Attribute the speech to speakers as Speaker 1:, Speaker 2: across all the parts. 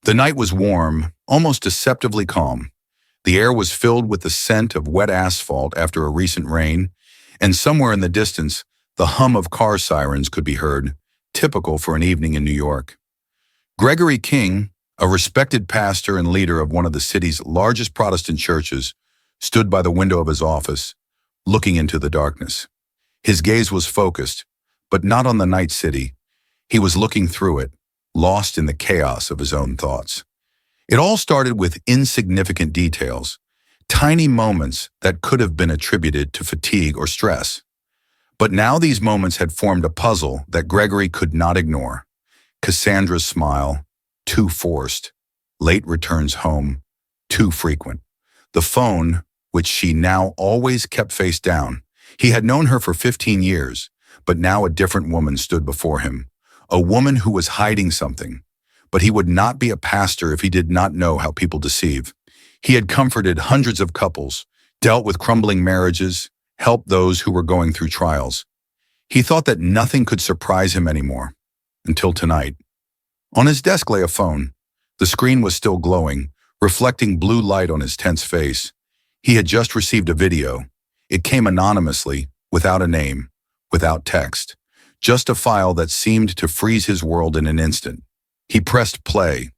Speaker 1: The night was warm, almost deceptively calm. The air was filled with the scent of wet asphalt after a recent rain, and somewhere in the distance, the hum of car sirens could be heard, typical for an evening in New York. Gregory King, a respected pastor and leader of one of the city's largest Protestant churches, stood by the window of his office, looking into the darkness. His gaze was focused, but not on the night city. He was looking through it, lost in the chaos of his own thoughts. It all started with insignificant details, tiny moments that could have been attributed to fatigue or stress. But now these moments had formed a puzzle that Gregory could not ignore. Cassandra's smile, too forced. Late returns home, too frequent. The phone, which she now always kept face down. He had known her for 15 years, but now a different woman stood before him. A woman who was hiding something. But he would not be a pastor if he did not know how people deceive. He had comforted hundreds of couples, dealt with crumbling marriages, helped those who were going through trials. He thought that nothing could surprise him anymore, until tonight. On his desk lay a phone. The screen was still glowing, reflecting blue light on his tense face. He had just received a video. It came anonymously, without a name, without text. Just a file that seemed to freeze his world in an instant. He pressed play.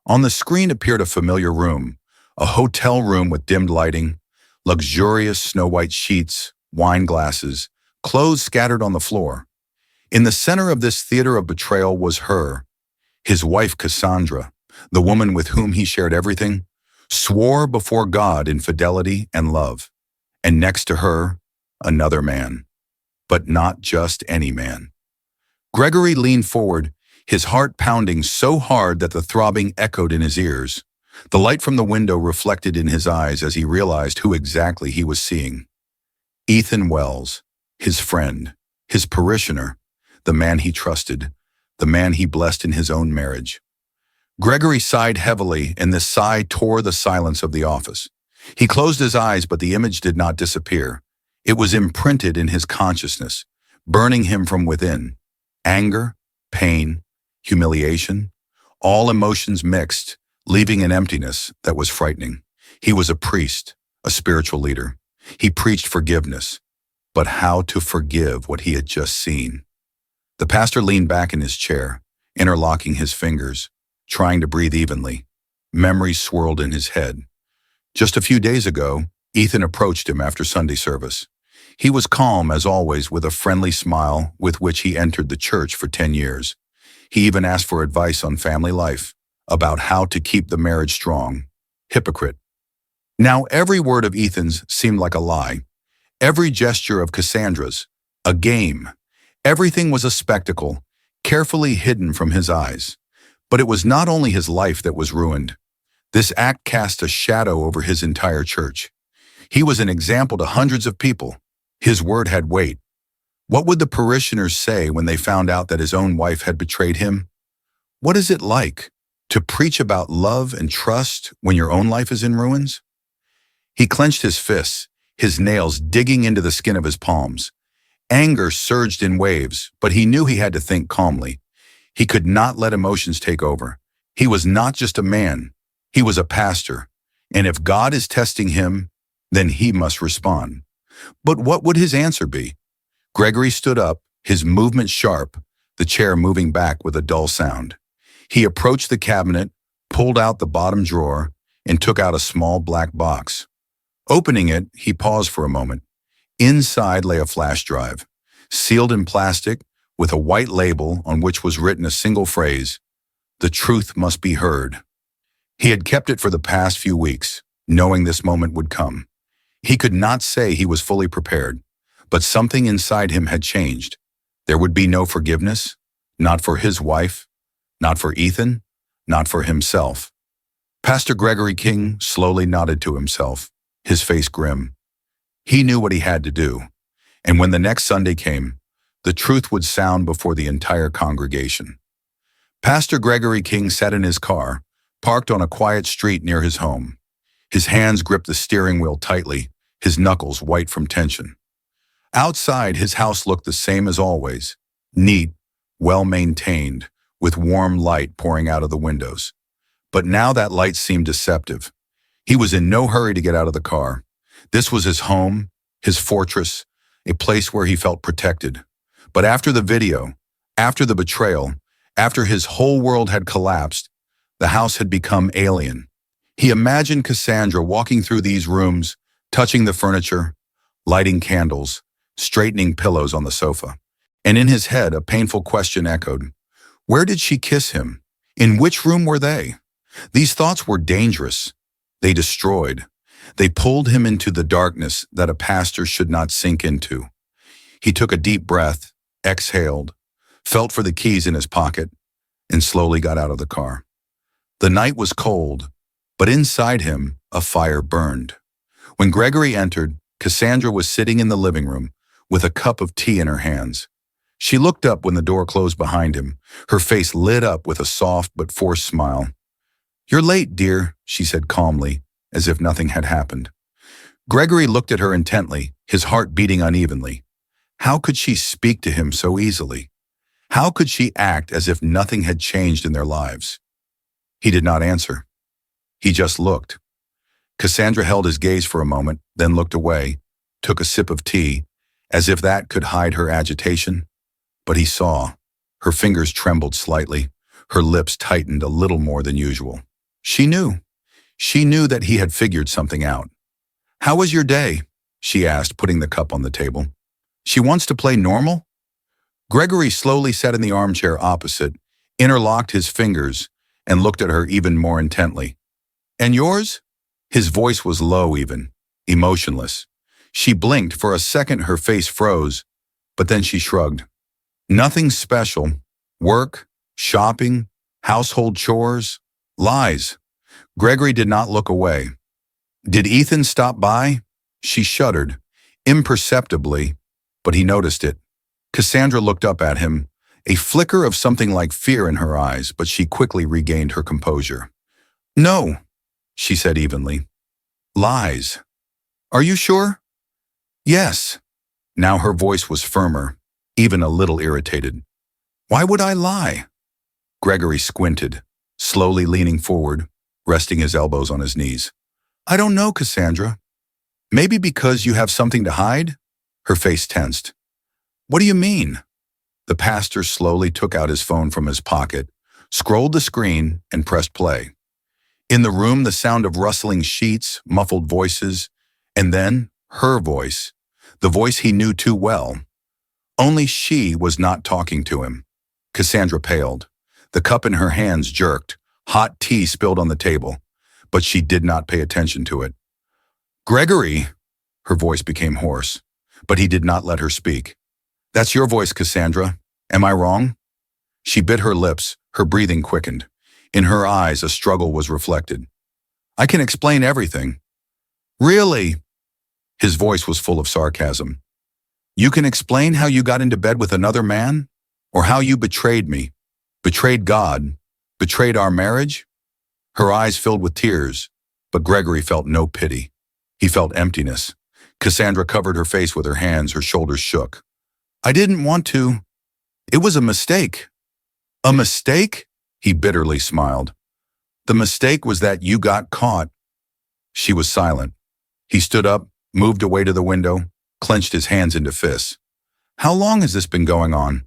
Speaker 1: On the screen appeared a familiar room, a hotel room with dimmed lighting, luxurious snow-white sheets, wine glasses, clothes scattered on the floor. In the center of this theater of betrayal was her, his wife Cassandra, the woman with whom he shared everything, swore before God in fidelity and love. And next to her, another man. But not just any man. Gregory leaned forward, his heart pounding so hard that the throbbing echoed in his ears. The light from the window reflected in his eyes as he realized who exactly he was seeing. Ethan Wells, his friend, his parishioner, the man he trusted, the man he blessed in his own marriage. Gregory sighed heavily, and this sigh tore the silence of the office. He closed his eyes, but the image did not disappear. It was imprinted in his consciousness, burning him from within. Anger, pain, humiliation, all emotions mixed, leaving an emptiness that was frightening. He was a priest, a spiritual leader. He preached forgiveness, but how to forgive what he had just seen? The pastor leaned back in his chair, interlocking his fingers, trying to breathe evenly. Memories swirled in his head. Just a few days ago, Ethan approached him after Sunday service. He was calm as always, with a friendly smile with which he entered the church for 10 years. He even asked for advice on family life, about how to keep the marriage strong. Hypocrite. Now every word of Ethan's seemed like a lie. Every gesture of Cassandra's, a game. Everything was a spectacle, carefully hidden from his eyes. But it was not only his life that was ruined. This act cast a shadow over his entire church. He was an example to hundreds of people. His word had weight. What would the parishioners say when they found out that his own wife had betrayed him? What is it like to preach about love and trust when your own life is in ruins? He clenched his fists, his nails digging into the skin of his palms. Anger surged in waves, but he knew he had to think calmly. He could not let emotions take over. He was not just a man. He was a pastor. And if God is testing him, then he must respond. But what would his answer be? Gregory stood up, his movement sharp, the chair moving back with a dull sound. He approached the cabinet, pulled out the bottom drawer, and took out a small black box. Opening it, he paused for a moment. Inside lay a flash drive, sealed in plastic, with a white label on which was written a single phrase, "The truth must be heard." He had kept it for the past few weeks, knowing this moment would come. He could not say he was fully prepared, but something inside him had changed. There would be no forgiveness, not for his wife, not for Ethan, not for himself. Pastor Gregory King slowly nodded to himself, his face grim. He knew what he had to do, and when the next Sunday came, the truth would sound before the entire congregation. Pastor Gregory King sat in his car, parked on a quiet street near his home. His hands gripped the steering wheel tightly, his knuckles white from tension. Outside, his house looked the same as always, neat, well-maintained, with warm light pouring out of the windows. But now that light seemed deceptive. He was in no hurry to get out of the car. This was his home, his fortress, a place where he felt protected. But after the video, after the betrayal, after his whole world had collapsed, the house had become alien. He imagined Cassandra walking through these rooms, touching the furniture, lighting candles, straightening pillows on the sofa. And in his head, a painful question echoed. Where did she kiss him? In which room were they? These thoughts were dangerous. They destroyed. They pulled him into the darkness that a pastor should not sink into. He took a deep breath, exhaled, felt for the keys in his pocket, and slowly got out of the car. The night was cold, but inside him, a fire burned. When Gregory entered, Cassandra was sitting in the living room with a cup of tea in her hands. She looked up when the door closed behind him, her face lit up with a soft but forced smile. You're late, dear, she said calmly, as if nothing had happened. Gregory looked at her intently, his heart beating unevenly. How could she speak to him so easily? How could she act as if nothing had changed in their lives? He did not answer. He just looked. Cassandra held his gaze for a moment, then looked away, took a sip of tea, as if that could hide her agitation. But he saw. Her fingers trembled slightly. Her lips tightened a little more than usual. She knew. She knew that he had figured something out. How was your day? She asked, putting the cup on the table. She wants to play normal? Gregory slowly sat in the armchair opposite, interlocked his fingers, and looked at her even more intently. And yours? His voice was low even, emotionless. She blinked. For a second her face froze, but then she shrugged. Nothing special. Work, shopping, household chores, lies. Gregory did not look away. Did Ethan stop by? She shuddered, imperceptibly, but he noticed it. Cassandra looked up at him, a flicker of something like fear in her eyes, but she quickly regained her composure. No, she said evenly. Lies. Are you sure? Yes. Now her voice was firmer, even a little irritated. Why would I lie? Gregory squinted, slowly leaning forward, resting his elbows on his knees. I don't know, Cassandra. Maybe because you have something to hide? Her face tensed. What do you mean? The pastor slowly took out his phone from his pocket, scrolled the screen, and pressed play. In the room, the sound of rustling sheets, muffled voices, and then her voice, the voice he knew too well. Only she was not talking to him. Cassandra paled. The cup in her hands jerked. Hot tea spilled on the table, but she did not pay attention to it. Gregory, her voice became hoarse, but he did not let her speak. That's your voice, Cassandra. Am I wrong? She bit her lips, her breathing quickened. In her eyes, a struggle was reflected. I can explain everything. Really? His voice was full of sarcasm. You can explain how you got into bed with another man? Or how you betrayed me? Betrayed God? Betrayed our marriage? Her eyes filled with tears, but Gregory felt no pity. He felt emptiness. Cassandra covered her face with her hands, her shoulders shook. I didn't want to. It was a mistake. A mistake? He bitterly smiled. The mistake was that you got caught. She was silent. He stood up, moved away to the window, clenched his hands into fists. How long has this been going on?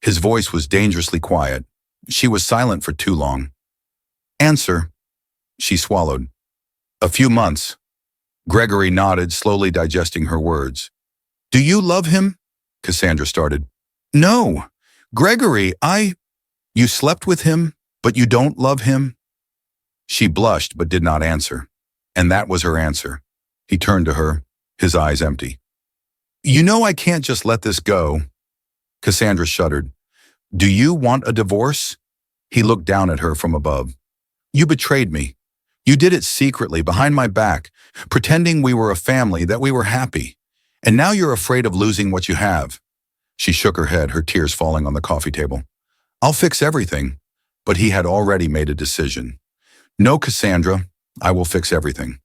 Speaker 1: His voice was dangerously quiet. She was silent for too long. Answer. She swallowed. A few months. Gregory nodded, slowly digesting her words. Do you love him? Cassandra started. No. Gregory, You slept with him, but you don't love him? She blushed but did not answer. And that was her answer. He turned to her, his eyes empty. You know I can't just let this go. Cassandra shuddered. Do you want a divorce? He looked down at her from above. You betrayed me. You did it secretly, behind my back, pretending we were a family, that we were happy. And now you're afraid of losing what you have. She shook her head, her tears falling on the coffee table. I'll fix everything. But he had already made a decision. No, Cassandra, I will fix everything.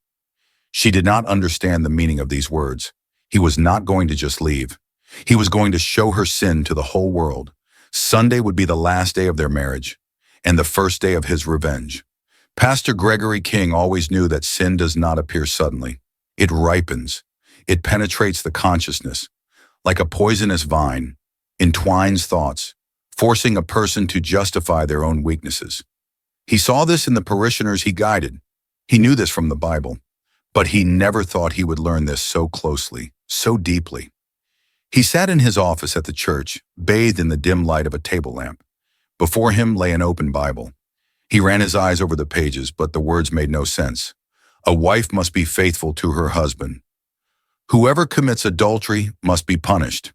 Speaker 1: She did not understand the meaning of these words. He was not going to just leave. He was going to show her sin to the whole world. Sunday would be the last day of their marriage, and the first day of his revenge. Pastor Gregory King always knew that sin does not appear suddenly. It ripens. It penetrates the consciousness, like a poisonous vine, entwines thoughts, forcing a person to justify their own weaknesses. He saw this in the parishioners he guided. He knew this from the Bible, but he never thought he would learn this so closely, so deeply. He sat in his office at the church, bathed in the dim light of a table lamp. Before him lay an open Bible. He ran his eyes over the pages, but the words made no sense. A wife must be faithful to her husband. Whoever commits adultery must be punished.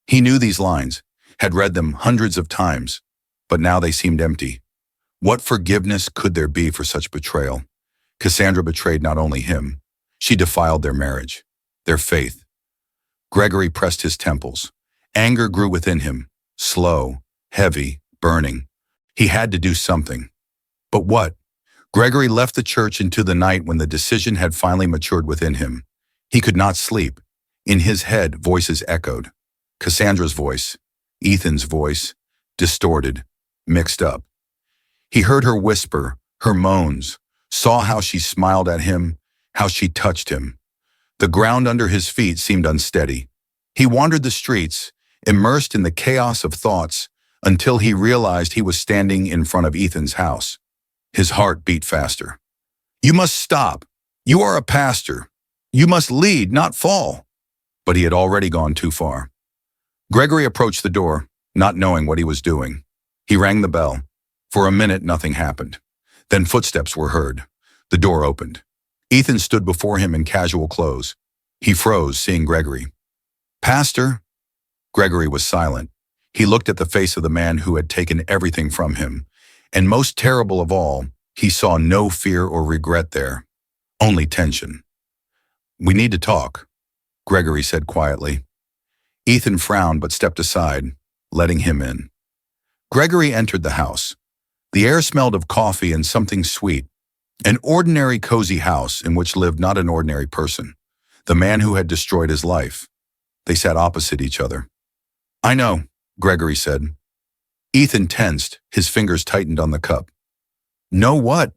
Speaker 1: He knew these lines, had read them hundreds of times, but now they seemed empty. What forgiveness could there be for such betrayal? Cassandra betrayed not only him, she defiled their marriage, their faith. Gregory pressed his temples. Anger grew within him, slow, heavy, burning. He had to do something. But what? Gregory left the church into the night when the decision had finally matured within him. He could not sleep. In his head, voices echoed. Cassandra's voice, Ethan's voice, distorted, mixed up. He heard her whisper, her moans, saw how she smiled at him, how she touched him. The ground under his feet seemed unsteady. He wandered the streets, immersed in the chaos of thoughts, until he realized he was standing in front of Ethan's house. His heart beat faster. "You must stop. You are a pastor. You must lead, not fall." But he had already gone too far. Gregory approached the door, not knowing what he was doing. He rang the bell. For a minute, nothing happened. Then footsteps were heard. The door opened. Ethan stood before him in casual clothes. He froze, seeing Gregory. "Pastor?" Gregory was silent. He looked at the face of the man who had taken everything from him, and most terrible of all, he saw no fear or regret there, only tension. "We need to talk," Gregory said quietly. Ethan frowned but stepped aside, letting him in. Gregory entered the house. The air smelled of coffee and something sweet. An ordinary, cozy house in which lived not an ordinary person, the man who had destroyed his life. They sat opposite each other. "I know," Gregory said. Ethan tensed, his fingers tightened on the cup. "Know what?"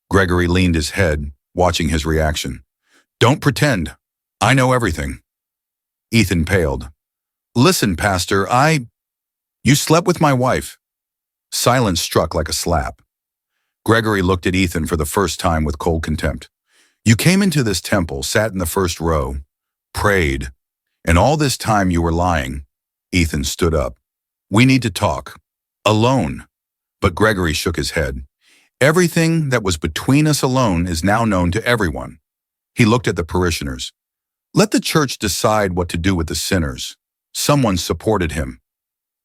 Speaker 1: Gregory leaned his head, watching his reaction. "Don't pretend. I know everything." Ethan paled. "Listen, Pastor, You slept with my wife." Silence struck like a slap. Gregory looked at Ethan for the first time with cold contempt. "You came into this temple, sat in the first row, prayed, and all this time you were lying." Ethan stood up. "We need to talk. Alone." But Gregory shook his head. "Everything that was between us alone is now known to everyone." He looked at the parishioners. "Let the church decide what to do with the sinners." Someone supported him.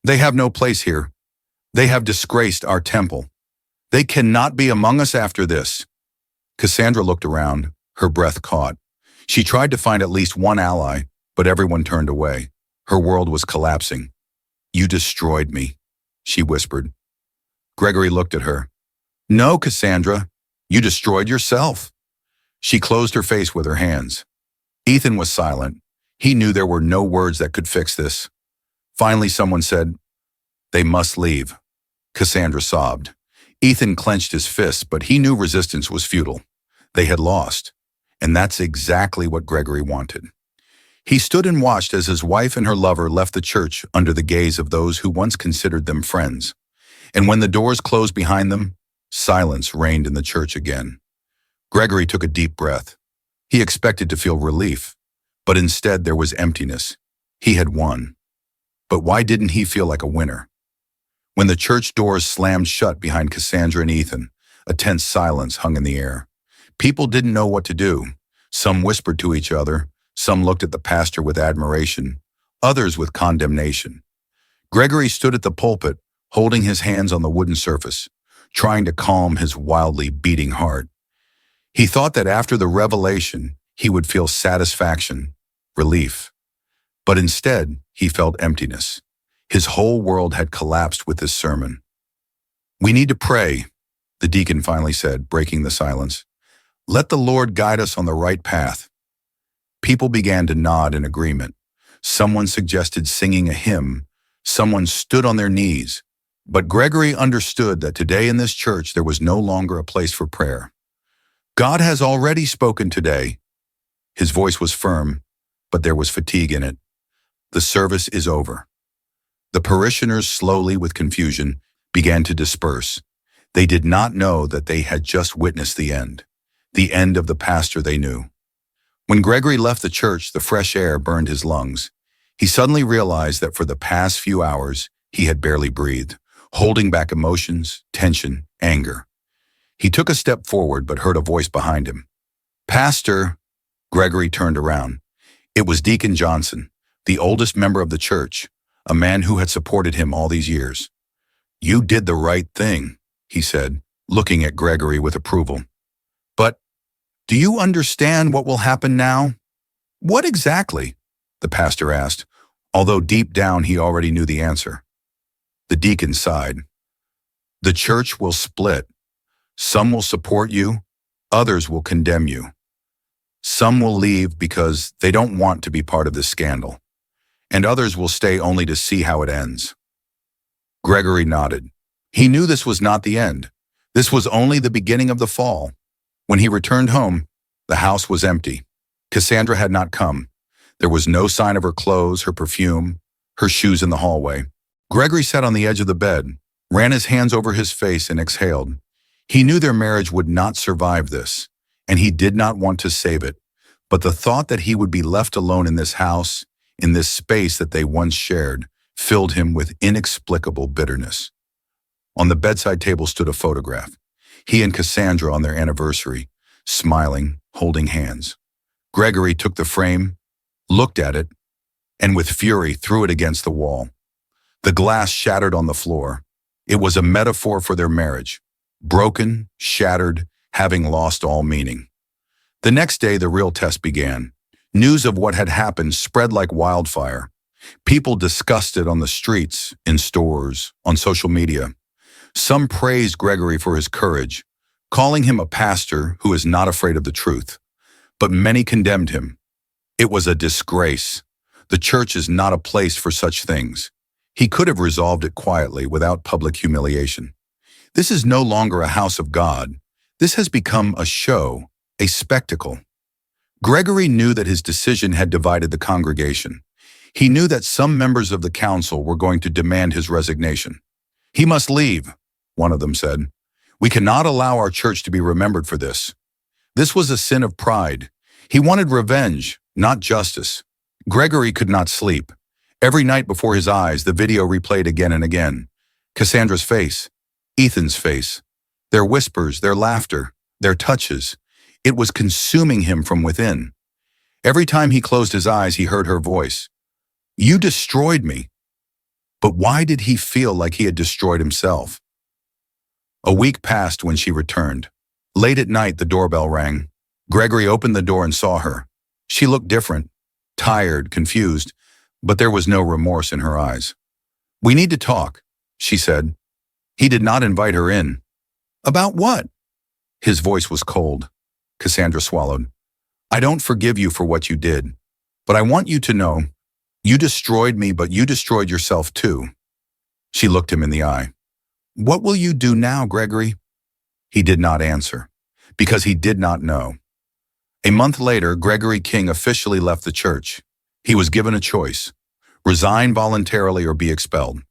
Speaker 1: "They have no place here. They have disgraced our temple. They cannot be among us after this." Cassandra looked around, her breath caught. She tried to find at least one ally, but everyone turned away. Her world was collapsing. "You destroyed me," she whispered. Gregory looked at her. "No, Cassandra, you destroyed yourself." She closed her face with her hands. Ethan was silent. He knew there were no words that could fix this. Finally, someone said, "They must leave." Cassandra sobbed. Ethan clenched his fists, but he knew resistance was futile. They had lost, and that's exactly what Gregory wanted. He stood and watched as his wife and her lover left the church under the gaze of those who once considered them friends. And when the doors closed behind them, silence reigned in the church again. Gregory took a deep breath. He expected to feel relief, but instead there was emptiness. He had won. But why didn't he feel like a winner? When the church doors slammed shut behind Cassandra and Ethan, a tense silence hung in the air. People didn't know what to do. Some whispered to each other. Some looked at the pastor with admiration, others with condemnation. Gregory stood at the pulpit, holding his hands on the wooden surface, trying to calm his wildly beating heart. He thought that after the revelation, he would feel satisfaction, relief. But instead, he felt emptiness. His whole world had collapsed with this sermon. "We need to pray," the deacon finally said, breaking the silence. "Let the Lord guide us on the right path." People began to nod in agreement. Someone suggested singing a hymn. Someone stood on their knees. But Gregory understood that today in this church there was no longer a place for prayer. God has already spoken today. His voice was firm, but there was fatigue in it. The service is over. The parishioners slowly, with confusion, began to disperse. They did not know that they had just witnessed the end of the pastor they knew. When Gregory left the church, the fresh air burned his lungs. He suddenly realized that for the past few hours, he had barely breathed, holding back emotions, tension, anger. He took a step forward but heard a voice behind him. "Pastor," Gregory turned around. It was Deacon Johnson, the oldest member of the church, a man who had supported him all these years. "You did the right thing," he said, looking at Gregory with approval. "But do you understand what will happen now?" "What exactly?" the pastor asked, although deep down he already knew the answer. The deacon sighed. "The church will split. Some will support you, others will condemn you. Some will leave because they don't want to be part of this scandal, and others will stay only to see how it ends." Gregory nodded. He knew this was not the end. This was only the beginning of the fall. When he returned home, the house was empty. Cassandra had not come. There was no sign of her clothes, her perfume, her shoes in the hallway. Gregory sat on the edge of the bed, ran his hands over his face and exhaled. He knew their marriage would not survive this, and he did not want to save it. But the thought that he would be left alone in this house, in this space that they once shared, filled him with inexplicable bitterness. On the bedside table stood a photograph. He and Cassandra on their anniversary, smiling, holding hands. Gregory took the frame, looked at it, and with fury threw it against the wall. The glass shattered on the floor. It was a metaphor for their marriage, broken, shattered, having lost all meaning. The next day, the real test began. News of what had happened spread like wildfire. People discussed it on the streets, in stores, on social media. Some praised Gregory for his courage, calling him a pastor who is not afraid of the truth. But many condemned him. It was a disgrace. The church is not a place for such things. He could have resolved it quietly without public humiliation. This is no longer a house of God. This has become a show, a spectacle. Gregory knew that his decision had divided the congregation. He knew that some members of the council were going to demand his resignation. "He must leave," one of them said. "We cannot allow our church to be remembered for this." This was a sin of pride. He wanted revenge, not justice. Gregory could not sleep. Every night before his eyes, the video replayed again and again. Cassandra's face, Ethan's face, their whispers, their laughter, their touches. It was consuming him from within. Every time he closed his eyes, he heard her voice. "You destroyed me." But why did he feel like he had destroyed himself? A week passed when she returned. Late at night, the doorbell rang. Gregory opened the door and saw her. She looked different, tired, confused, but there was no remorse in her eyes. "We need to talk," she said. He did not invite her in. "About what?" His voice was cold. Cassandra swallowed. "I don't forgive you for what you did, but I want you to know, you destroyed me, but you destroyed yourself too." She looked him in the eye. "What will you do now, Gregory?" He did not answer, because he did not know. A month later, Gregory King officially left the church. He was given a choice: resign voluntarily or be expelled.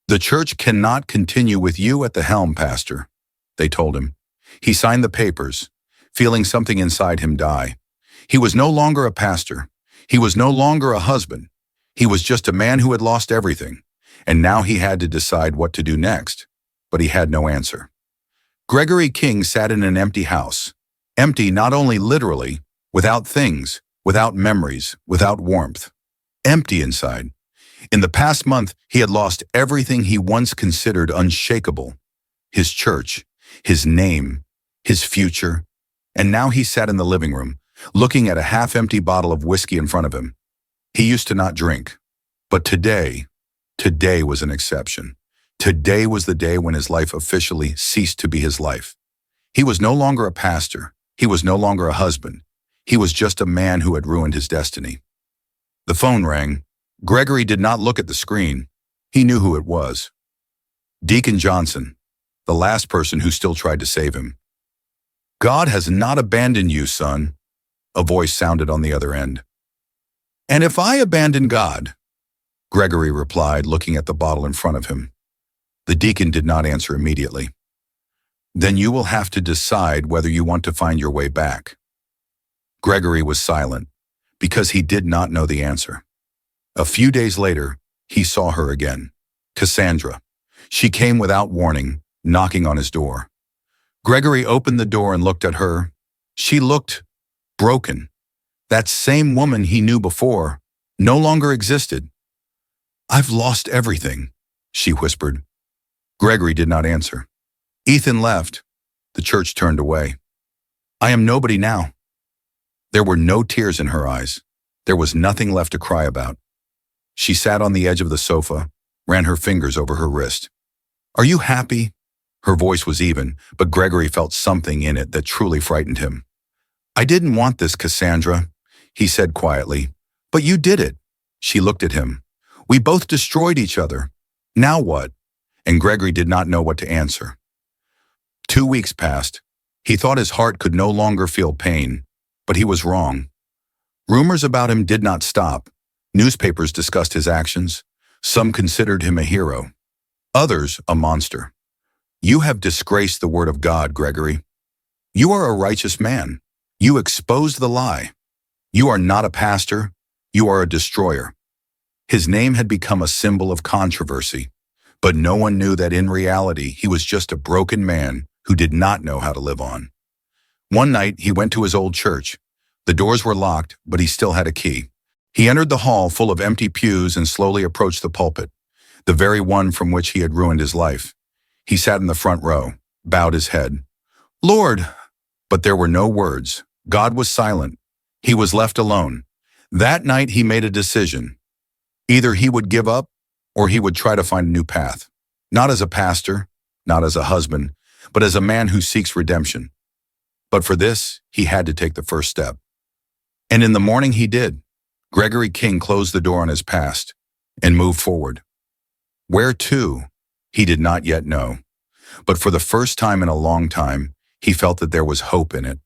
Speaker 1: "The church cannot continue with you at the helm, Pastor," they told him. He signed the papers, feeling something inside him die. He was no longer a pastor. He was no longer a husband. He was just a man who had lost everything, and now he had to decide what to do next, but he had no answer. Gregory King sat in an empty house, empty not only literally, without things, without memories, without warmth, empty inside. In the past month, he had lost everything he once considered unshakable: his church, his name, his future, and now he sat in the living room, looking at a half-empty bottle of whiskey in front of him. He used to not drink, but today was an exception. Today was the day when his life officially ceased to be his life. He was no longer a pastor. He was no longer a husband. He was just a man who had ruined his destiny. The phone rang. Gregory did not look at the screen. He knew who it was. Deacon Johnson, the last person who still tried to save him. God has not abandoned you, son, a voice sounded on the other end. And if I abandon God? Gregory replied, looking at the bottle in front of him. The deacon did not answer immediately. Then you will have to decide whether you want to find your way back. Gregory was silent, because he did not know the answer. A few days later, he saw her again. Cassandra. She came without warning, knocking on his door. Gregory opened the door and looked at her. She looked broken. That same woman he knew before no longer existed. I've lost everything, she whispered. Gregory did not answer. Ethan left. The church turned away. I am nobody now. There were no tears in her eyes. There was nothing left to cry about. She sat on the edge of the sofa, ran her fingers over her wrist. Are you happy? Her voice was even, but Gregory felt something in it that truly frightened him. I didn't want this, Cassandra, he said quietly. But you did it. She looked at him. We both destroyed each other. Now what? And Gregory did not know what to answer. 2 weeks passed. He thought his heart could no longer feel pain, but he was wrong. Rumors about him did not stop. Newspapers discussed his actions. Some considered him a hero. Others, a monster. You have disgraced the word of God, Gregory. You are a righteous man. You exposed the lie. You are not a pastor. You are a destroyer. His name had become a symbol of controversy, but no one knew that in reality he was just a broken man who did not know how to live on. One night he went to his old church. The doors were locked, but he still had a key. He entered the hall full of empty pews and slowly approached the pulpit, the very one from which he had ruined his life. He sat in the front row, bowed his head. Lord! But there were no words. God was silent. He was left alone. That night he made a decision. Either he would give up, or he would try to find a new path. Not as a pastor, not as a husband, but as a man who seeks redemption. But for this, he had to take the first step. And in the morning he did. Gregory King closed the door on his past and moved forward. Where to? He did not yet know. But for the first time in a long time, he felt that there was hope in it.